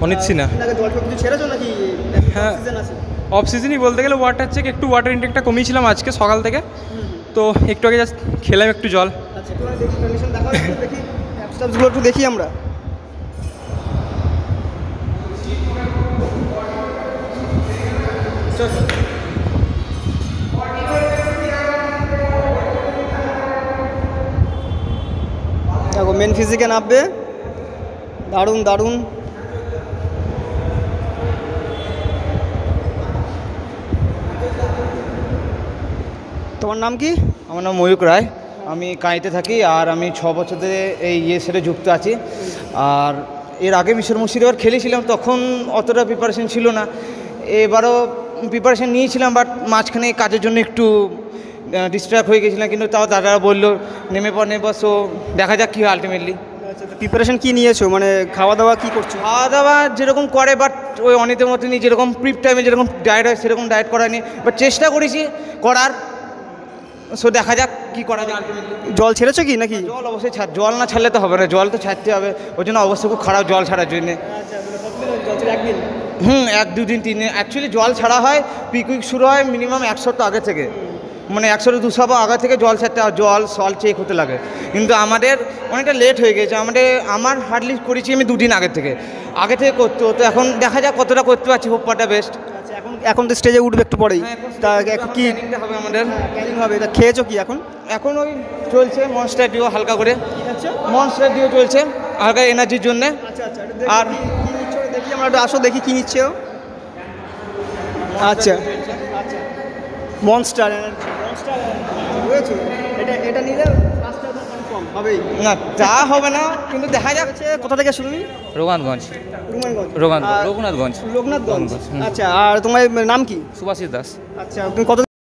অনিত সিনহা। হ্যাঁ, অফ সিজনই বলতে গেলে ওয়াটার চেক একটু ওয়াটার ইনটেকটা কমিয়েছিলাম আজকে সকাল থেকে, তো একটু আগে জাস্ট খেলাম একটু জল। একটু দেখি আমরা। দেখো মেন ফিজিকে নামবে, দারুণ দারুণ। তোমার নাম কি? আমার নাম ময়ূক রায়, আমি কাঁইতে থাকি, আর আমি 6 বছর ধরে এই সাথে যুক্ত আছি। আর এর আগে মিশর মুর্শিদাবাদ খেলেছিলাম, তখন অতটা প্রিপারেশন ছিল না। এবারও প্রিপারেশন নিয়েছিলাম, বাট মাঝখানে কাজের জন্য একটু ডিস্ট্র্যাক্ট হয়ে গেছিলাম, কিন্তু তাও দাদারা বললো নেমে পর সো দেখা যাক কী হয় আলটিমেটলি। প্রিপারেশন কী নিয়েছো, মানে খাওয়া দাওয়া কী করছো? খাওয়া দাওয়া যেরকম করে, বাট ওই অনেকের মতনই যেরকম প্রিপ টাইমে যেরকম ডায়েট হয় সেরকম ডায়েট করা নিয়ে বাট চেষ্টা করেছি করার। সো দেখা যাক কী করা যায় আলটিমেটলি। জল ছেড়েছো কি নাকি? জল অবশ্যই জল না ছাড়লে তো হবে না, জল তো ছাড়তে হবে, ওই জন্য অবশ্যই খুব খারাপ জল ছাড়ার জন্যে। 1-2 দিন 3 দিন অ্যাকচুয়ালি জল ছাড়া হয়। পিক উইক শুরু হয় মিনিমাম 1 সপ্তাহ আগে থেকে, মানে 1-2 সপ্তাহ আগে থেকে জল ছাড়তে, জল সল্ট চেক হতে লাগে। কিন্তু আমাদের অনেকটা লেট হয়ে গেছে, আমার হার্ডলি করেছি আমি 2 দিন আগে থেকে করতে হতো। এখন দেখা যাক কতটা করতে পারছি, হোপ পাটা বেস্ট। এখন তো স্টেজে উঠবে একটু পরেই, তা কি হবে আমাদের প্ল্যানিং হবে? তা খেয়েছো কি এখন? এখন ওই চলছে মনস্টার ডিও হালকা করে, মনস্টার ডিও চলছে হালকা এনার্জির জন্যে। আর দেখি আমরা একটু আসো দেখি কী নিচ্ছে ও। আচ্ছা, মনস্টার বুঝেছো, এটা নিলে হবেই না, তা হবে না, কিন্তু দেখা যাচ্ছে। কোথা থেকে শুনুন? রঘুনাথগঞ্জ। রঘুনাথগঞ্জ। রঘুনাথগঞ্জ। লোকনাথগঞ্জ। আচ্ছা, আর তোমার নাম কি? সুভাষিস দাস। আচ্ছা, তুমি কত